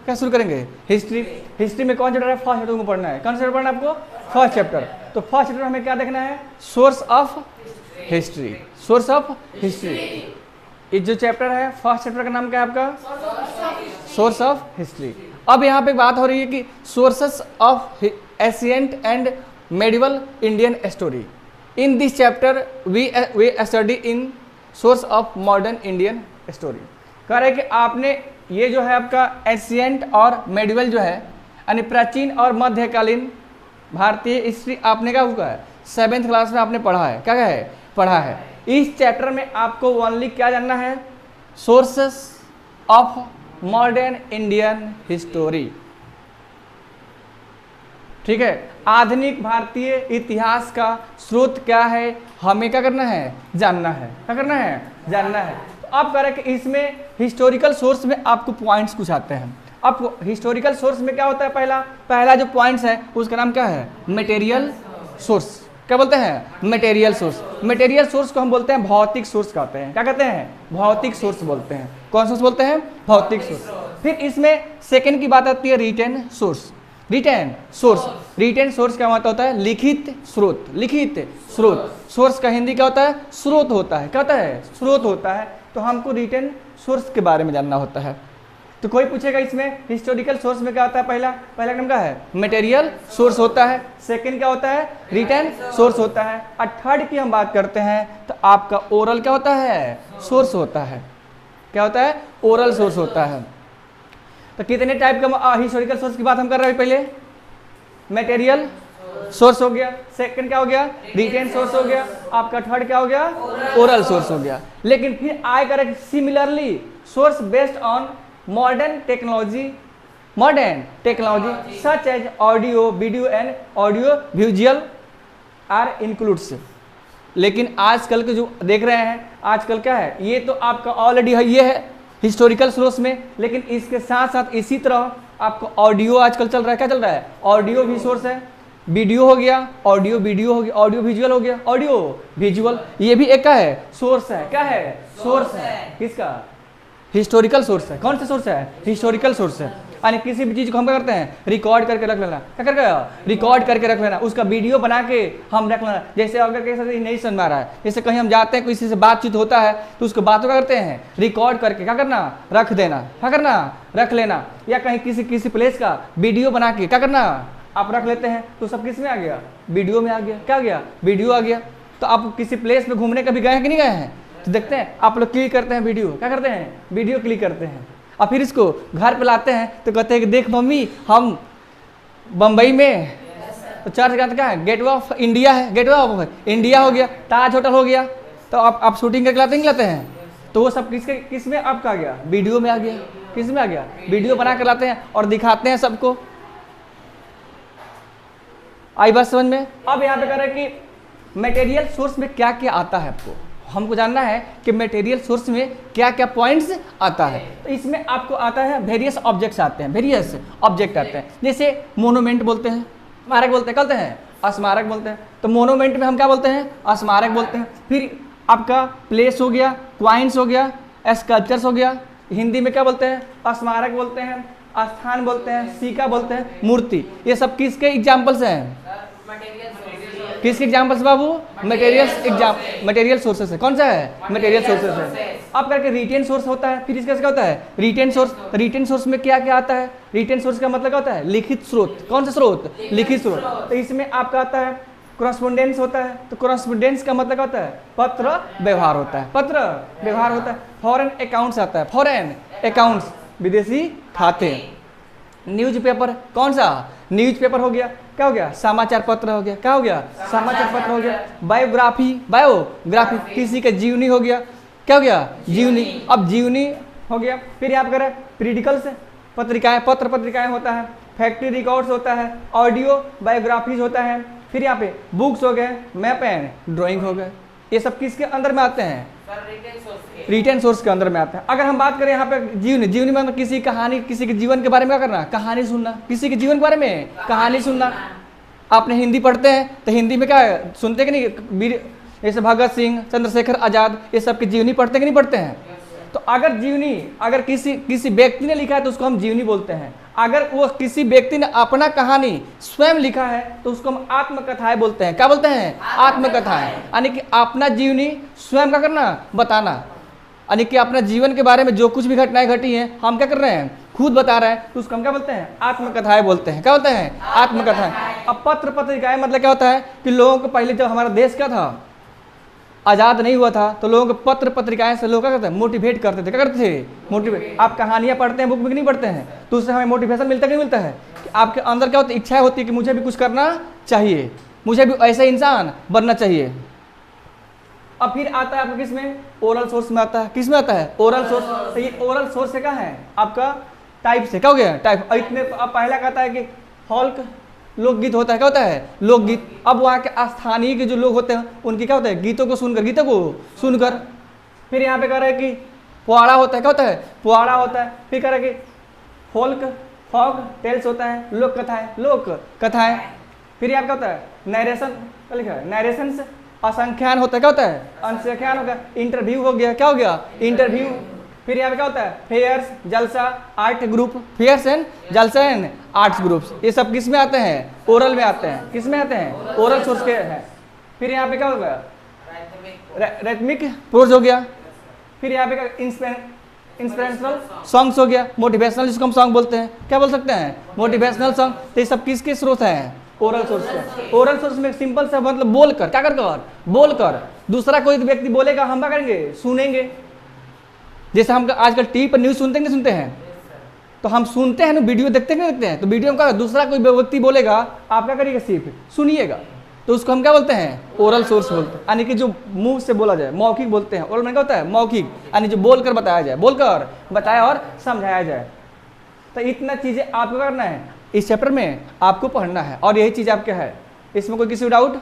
क्या शुरू करेंगे? हिस्ट्री। हिस्ट्री में कौन चैप्टर है? फर्स्ट चैप्टर को पढ़ना है। कौन सा चैप्टर पढ़ना है आपको? First chapter. तो फर्स्ट चैप्टर हमें क्या देखना है? Source of history. Source of history. ये जो चैप्टर है फर्स्ट चैप्टर का नाम क्या है आपका? Source of history. अब यहाँ पे बात हो रही है कि sources of ancient and medieval Indian story. In this chapter we study in source of modern Indian story. कह रहे कि आपने ये जो है आपका एशियंट और मेडिवल जो है यानी प्राचीन और मध्यकालीन भारतीय हिस्ट्री आपने क्या हुआ है? 7th क्लास में आपने पढ़ा है। क्या है? पढ़ा है। इस चैप्टर में आपको ओनली क्या जानना है? Sources of modern Indian history. ठीक है, आधुनिक भारतीय इतिहास का स्रोत क्या है हमें क्या करना है? जानना है। क्या करना है? जानना है। तो आप कह रहे कि इसमें हिस्टोरिकल सोर्स में आपको पॉइंट्स कुछ आते हैं। अब हिस्टोरिकल सोर्स में क्या होता है? पहला जो पॉइंट्स है उसका नाम क्या है? Material source. क्या बोलते हैं? Material source. मटेरियल सोर्स को हम बोलते हैं भौतिक सोर्स कहते हैं। क्या कहते हैं? भौतिक सोर्स बोलते हैं। कौन सोर्स बोलते हैं? भौतिक सोर्स। फिर इसमें सेकंड की बात आती है written source. Written source. Written source क्या मतलब होता है? लिखित स्रोत। लिखित स्रोत। सोर्स का हिंदी क्या होता है? स्रोत होता है। क्या होता है? स्रोत होता है। तो हमको रिटेन सोर्स के बारे में जानना होता है। तो कोई पूछेगा इसमें हिस्टोरिकल सोर्स में क्या होता है? पहला क्रम क्या है? मटेरियल सोर्स होता है। सेकंड क्या होता है? रिटेन सोर्स होता है। और थर्ड की हम बात करते हैं तो आपका ओरल क्या होता है? सोर्स होता है। क्या होता है? ओरल सोर्स होता है। तो कितने टाइप का हिस्टोरिकल सोर्स की बात हम कर रहे हैं? पहले मटेरियल सोर्स हो गया, सेकंड क्या हो गया? रिटेन सोर्स हो गया, आपका थर्ड क्या हो गया? ओरल सोर्स हो गया। लेकिन फिर आए करें similarly source based on modern technology such as audio video and audio visual are includes. लेकिन आजकल के जो देख रहे हैं आजकल क्या है? ये तो आपका ऑलरेडी है, ये है हिस्टोरिकल सोर्स में। लेकिन इसके साथ साथ इसी तरह आपको ऑडियो आजकल चल रहा है। क्या चल रहा है? ऑडियो भी सोर्स है। वीडियो हो गया, ऑडियो वीडियो हो गया, ऑडियो विजुअल हो गया, ऑडियो विजुअल, ये भी एक का है? सोर्स है। क्या है? सोर्स है। किसका? हिस्टोरिकल सोर्स है। कौन सा सोर्स है? हिस्टोरिकल सोर्स है। यानी किसी भी चीज को हम क्या करते हैं? रिकॉर्ड करके रख लेना। क्या करके? रिकॉर्ड करके रख लेना। उसका वीडियो बना के हम रख लेना। जैसे अगर कैसे नहीं समझ में आ रहा है, जैसे कहीं हम जाते हैं किसी से बातचीत होता है तो उसको बातों क्या करते हैं? रिकॉर्ड करके क्या करना? रख देना। क्या करना? रख लेना। या कहीं किसी प्लेस का वीडियो बना के क्या करना? आप रख लेते हैं। तो सब किस में आ गया? वीडियो में आ गया। क्या आ गया? वीडियो आ गया। तो आप किसी प्लेस में घूमने कभी गए हैं कि नहीं गए हैं? तो देखते हैं आप लोग क्लिक करते हैं वीडियो। क्या करते हैं? वीडियो क्लिक करते हैं। और फिर इसको घर पे लाते हैं तो कहते हैं कि देख मम्मी हम बम्बई में तो चर्च का क्या है? गेटवे ऑफ इंडिया है। गेटवे ऑफ इंडिया हो गया, ताज होटल हो गया। तो आप शूटिंग करके लाते नहीं लाते हैं? तो वो सब किस में आपका आ गया? वीडियो में आ गया। किस में आ गया? वीडियो बना कर लाते हैं और दिखाते हैं सबको। आई बात समझ में? अब यहाँ पे कह रहे हैं कि मटेरियल सोर्स में क्या क्या आता है आपको हमको जानना है कि मटेरियल सोर्स में क्या क्या पॉइंट्स आता है। तो इसमें आपको आता है वेरियस ऑब्जेक्ट्स आते हैं। वेरियस ऑब्जेक्ट आते हैं। जैसे मोनूमेंट बोलते हैं, स्मारक बोलते हैं, कहते हैं स्मारक बोलते हैं। तो मोनूमेंट में हम क्या बोलते हैं? स्मारक बोलते हैं। फिर आपका प्लेस हो गया, क्वाइंस हो गया, स्कल्पचर्स हो गया। हिंदी में क्या बोलते हैं? स्मारक बोलते हैं, स्थान बोलते हैं, सिक्का बोलते हैं, मूर्ति। ये सब किसके एग्जाम्पल्स हैं? किसके एग्जाम्पल्स बाबू? मटेरियल सोर्सेस है। कौन सा है? मटेरियल सोर्सेस है। अब करके रिटेन सोर्स होता है। फिर इसका क्या होता है? Written source. रिटेन सोर्स में क्या क्या आता है? रिटेन सोर्स का मतलब क्या होता है? लिखित स्रोत। कौन सा स्रोत? लिखित स्रोत। तो इसमें आपका आता है कॉरेस्पोंडेंस होता है। तो कॉरेस्पोंडेंस का मतलब क्या होता है? पत्र व्यवहार होता है। पत्र व्यवहार होता है। फॉरेन अकाउंट्स आता है। फॉरेन अकाउंट्स विदेशी खाते। न्यूज़पेपर कौन सा? न्यूज़पेपर हो गया। क्या हो गया? समाचार पत्र हो गया। क्या हो गया? समाचार पत्र हो गया। बायोग्राफी किसी का जीवनी हो गया। क्या हो गया? जीवनी। अब जीवनी हो गया। फिर यहाँ पर पीरियडिकल्स पत्रिकाएं, पत्र पत्रिकाएं होता है। फैक्ट्री रिकॉर्ड्स होता है। ऑडियो बायोग्राफीज होता है। फिर यहाँ पे बुक्स हो गए, मैप एंड ड्राइंग हो गए। ये सब किसके अंदर में आते हैं? रिटेन सोर्स के अंदर में आते हैं। अगर हम बात करें यहाँ पे जीवनी में किसी कहानी, किसी के जीवन के बारे में क्या करना? कहानी सुनना। किसी के जीवन के बारे में कहानी सुनना। आपने हिंदी पढ़ते हैं तो हिंदी में क्या सुनते कि नहीं? जैसे भगत सिंह, चंद्रशेखर आजाद, ये सब की जीवनी पढ़ते कि नहीं पढ़ते हैं? तो अगर जीवनी, अगर किसी व्यक्ति ने लिखा है तो उसको हम जीवनी बोलते हैं। अगर वो किसी व्यक्ति ने अपना कहानी स्वयं लिखा है तो उसको हम आत्मकथाएं बोलते हैं। क्या बोलते हैं? आत्मकथाएं। यानी कि अपना जीवनी स्वयं का करना, बताना, यानी कि अपना जीवन के बारे में जो कुछ भी घटनाएं घटी हैं हम क्या कर रहे हैं? खुद बता रहे हैं, तो उसको हम क्या बोलते हैं? आत्मकथाएं बोलते हैं। क्या बोलते हैं? आत्मकथाएं। अब पत्र पत्रिकाएं मतलब क्या होता है कि लोगों को पहले जब हमारा देश क्या था, आज़ाद नहीं हुआ था, तो लोगों को पत्र पत्रिकाएं से लोग क्या करते हैं? मोटिवेट करते थे। क्या करते थे? मोटिवेट। आप कहानियां पढ़ते हैं, बुक में नहीं पढ़ते हैं, तो उससे हमें मोटिवेशन मिलता कि नहीं मिलता है? कि आपके अंदर क्या होती है? इच्छा होती है कि मुझे भी कुछ करना चाहिए, मुझे भी ऐसा इंसान बनना चाहिए। अब फिर आता है आपका किसमें? ओरल सोर्स में आता है। किस में आता है? Oral source. तो ये ओरल सोर्स से क्या है? आपका टाइप से। क्या हो गया? टाइप। और इतने अब पहला कहता है कि फॉल्क लोकगीत होता है। क्या होता है? लोकगीत। अब वहाँ के स्थानीय के जो लोग होते हैं उनकी क्या होता है? गीतों को सुनकर। फिर यहाँ पे कह रहा है कि पुआड़ा होता है। क्या होता है? पुआड़ा होता है। फिर कह रहा है कि फोक टेल्स होता है, लोक कथाएं। फिर यहाँ क्या होता है? नरेशन। क्या लिखा है? नरेशन से असंख्यान होता है। क्या होता है? असंख्यान होगा। इंटरव्यू हो गया। क्या हो गया? इंटरव्यू। फिर यहाँ पे क्या होता है? फेयर्स, जलसा, आर्ट ग्रुप। फेयर्स एंड जलसा एंड आर्ट्स ग्रुप्स। ये सब किस में आते हैं? ओरल में आते हैं। किस में आते हैं? ओरल सोर्स के हैं। फिर यहाँ पे क्या हो गया? रैथमिक प्रोज हो गया। फिर यहाँ पे इंस्पिरेशनल सॉन्ग्स हो गया। मोटिवेशनल जिसको हम सॉन्ग बोलते हैं। क्या बोल सकते हैं? Motivational song. तो ये सब किसके स्रोत हैं? ओरल सोर्स के। ओरल सोर्स में सिंपल सा मतलब बोलकर। क्या कर? बोलकर। दूसरा कोई व्यक्ति बोलेगा, हम क्या करेंगे? सुनेंगे। जैसे हम आजकल टीवी पर न्यूज़ सुनते हैं, तो हम सुनते हैं ना, वीडियो देखते हैं, तो वीडियो में क्या दूसरा कोई व्यक्ति बोलेगा, आप क्या करिएगा? सिर्फ सुनिएगा। तो उसको हम क्या बोलते हैं? ओरल सोर्स बोलते हैं। यानी कि जो मुंह से बोला जाए, मौखिक बोलते हैं। ओरल में क्या होता है? मौखिक, यानी जो बोलकर बताया जाए, बोलकर बताया और समझाया जाए। तो इतना चीज़ें आपको करना है, इस चैप्टर में आपको पढ़ना है, और यही चीज़ आपका है। इसमें कोई किसी डाउट?